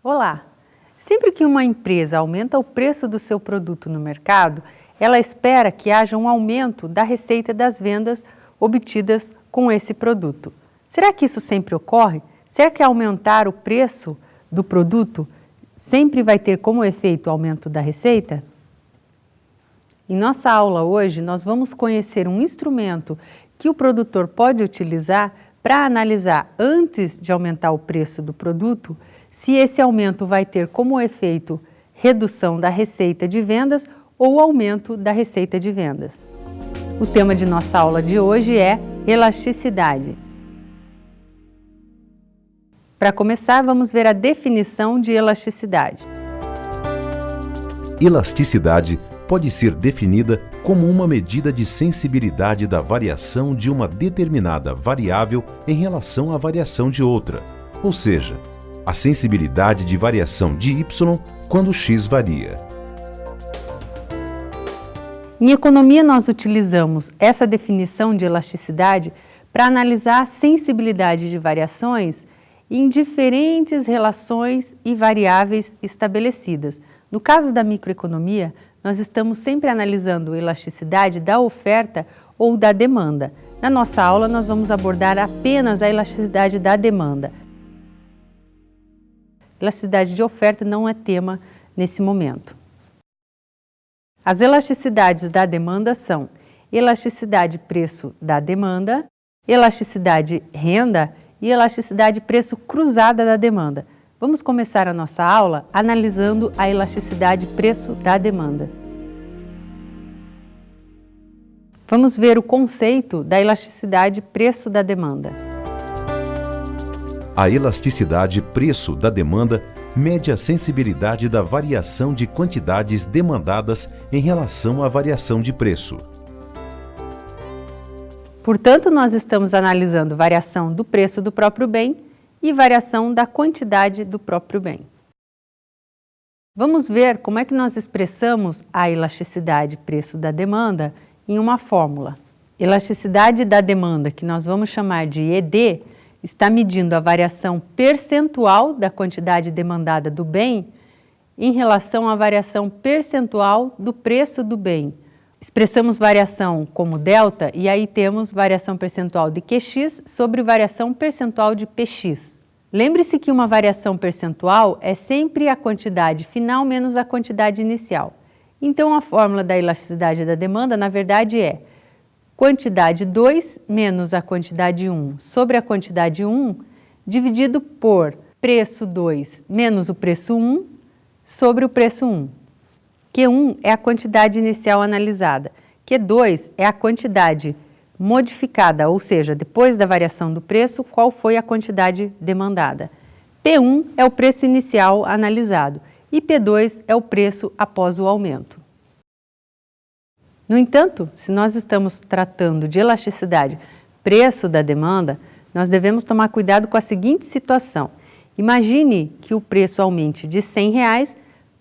Olá! Sempre que uma empresa aumenta o preço do seu produto no mercado, ela espera que haja um aumento da receita das vendas obtidas com esse produto. Será que isso sempre ocorre? Será que aumentar o preço do produto sempre vai ter como efeito o aumento da receita? Em nossa aula hoje, nós vamos conhecer um instrumento que o produtor pode utilizar para analisar, antes de aumentar o preço do produto, se esse aumento vai ter como efeito redução da receita de vendas ou aumento da receita de vendas. O tema de nossa aula de hoje é elasticidade. Para começar, vamos ver a definição de elasticidade. Elasticidade pode ser definida como uma medida de sensibilidade da variação de uma determinada variável em relação à variação de outra, ou seja, a sensibilidade de variação de y quando x varia. Em economia, nós utilizamos essa definição de elasticidade para analisar a sensibilidade de variações em diferentes relações e variáveis estabelecidas. No caso da microeconomia, nós estamos sempre analisando a elasticidade da oferta ou da demanda. Na nossa aula, nós vamos abordar apenas a elasticidade da demanda. Elasticidade de oferta não é tema nesse momento. As elasticidades da demanda são elasticidade preço da demanda, elasticidade renda e elasticidade preço cruzada da demanda. Vamos começar a nossa aula analisando a elasticidade preço da demanda. Vamos ver o conceito da elasticidade preço da demanda. A elasticidade preço da demanda mede a sensibilidade da variação de quantidades demandadas em relação à variação de preço. Portanto, nós estamos analisando variação do preço do próprio bem e variação da quantidade do próprio bem. Vamos ver como é que nós expressamos a elasticidade preço da demanda em uma fórmula. Elasticidade da demanda, que nós vamos chamar de ED, está medindo a variação percentual da quantidade demandada do bem em relação à variação percentual do preço do bem. Expressamos variação como delta e aí temos variação percentual de QX sobre variação percentual de PX. Lembre-se que uma variação percentual é sempre a quantidade final menos a quantidade inicial. Então, a fórmula da elasticidade da demanda, na verdade, é quantidade 2 menos a quantidade 1 sobre a quantidade 1 dividido por preço 2 menos o preço 1 sobre o preço 1. Q1 é a quantidade inicial analisada, Q2 é a quantidade modificada, ou seja, depois da variação do preço, qual foi a quantidade demandada. P1 é o preço inicial analisado e P2 é o preço após o aumento. No entanto, se nós estamos tratando de elasticidade preço da demanda, nós devemos tomar cuidado com a seguinte situação. Imagine que o preço aumente de R$100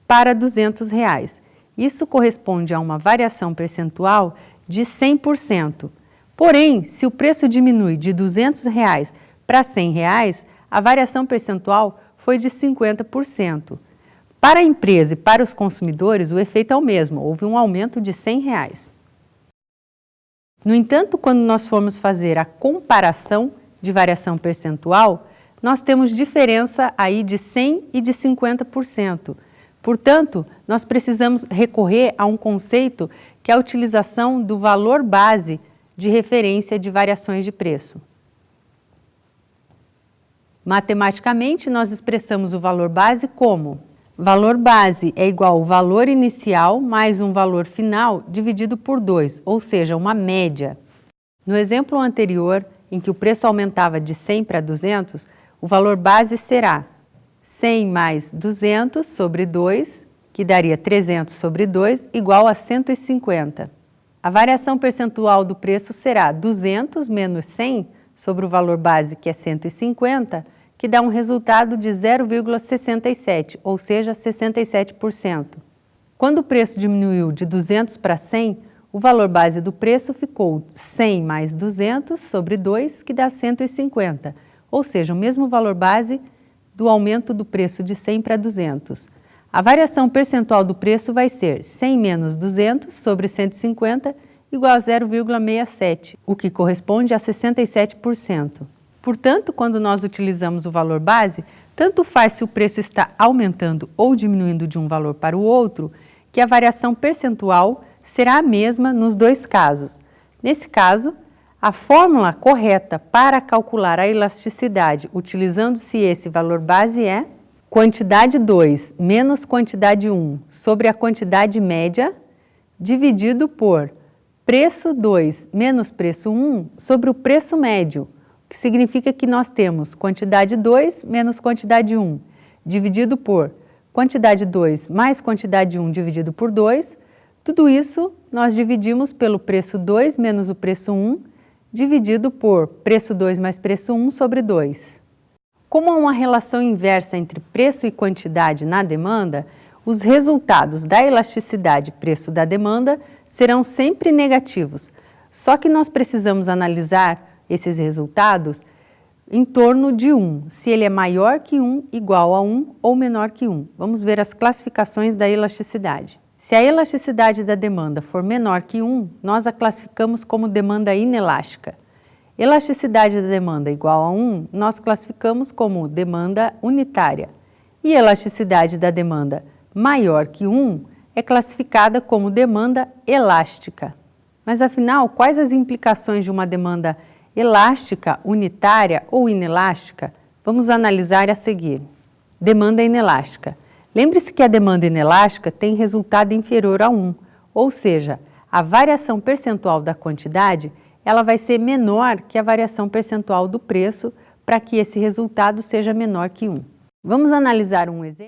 para R$200. Isso corresponde a uma variação percentual de 100%. Porém, se o preço diminui de R$200 para R$100, a variação percentual foi de 50%. Para a empresa e para os consumidores, o efeito é o mesmo, houve um aumento de R$100. No entanto, quando nós formos fazer a comparação de variação percentual, nós temos diferença aí de 100% e de 50%. Portanto, nós precisamos recorrer a um conceito que é a utilização do valor base de referência de variações de preço. Matematicamente, nós expressamos o valor base como valor base é igual ao valor inicial mais um valor final dividido por 2, ou seja, uma média. No exemplo anterior, em que o preço aumentava de 100 para 200, o valor base será 100 mais 200 sobre 2, que daria 300 sobre 2, igual a 150. A variação percentual do preço será 200 menos 100 sobre o valor base, que é 150, que dá um resultado de 0,67, ou seja, 67%. Quando o preço diminuiu de 200 para 100, o valor base do preço ficou 100 mais 200 sobre 2, que dá 150, ou seja, o mesmo valor base do aumento do preço de 100 para 200. A variação percentual do preço vai ser 100 menos 200 sobre 150 igual a 0,67, o que corresponde a 67%. Portanto, quando nós utilizamos o valor base, tanto faz se o preço está aumentando ou diminuindo de um valor para o outro, que a variação percentual será a mesma nos dois casos. Nesse caso, a fórmula correta para calcular a elasticidade, utilizando-se esse valor base, é quantidade 2 menos quantidade 1 sobre a quantidade média, dividido por preço 2 menos preço 1 sobre o preço médio, que significa que nós temos quantidade 2 menos quantidade 1, dividido por quantidade 2 mais quantidade 1 dividido por 2. Tudo isso nós dividimos pelo preço 2 menos o preço 1, dividido por preço 2 mais preço 1 sobre 2. Como há uma relação inversa entre preço e quantidade na demanda, os resultados da elasticidade preço da demanda serão sempre negativos. Só que nós precisamos analisar esses resultados em torno de 1, se ele é maior que 1, igual a 1 ou menor que 1. Vamos ver as classificações da elasticidade. Se a elasticidade da demanda for menor que 1, nós a classificamos como demanda inelástica. Elasticidade da demanda igual a 1, nós classificamos como demanda unitária. E elasticidade da demanda maior que 1 é classificada como demanda elástica. Mas afinal, quais as implicações de uma demanda elástica, unitária ou inelástica? Vamos analisar a seguir. Demanda inelástica. Lembre-se que a demanda inelástica tem resultado inferior a 1, ou seja, a variação percentual da quantidade ela vai ser menor que a variação percentual do preço para que esse resultado seja menor que 1. Vamos analisar um exemplo?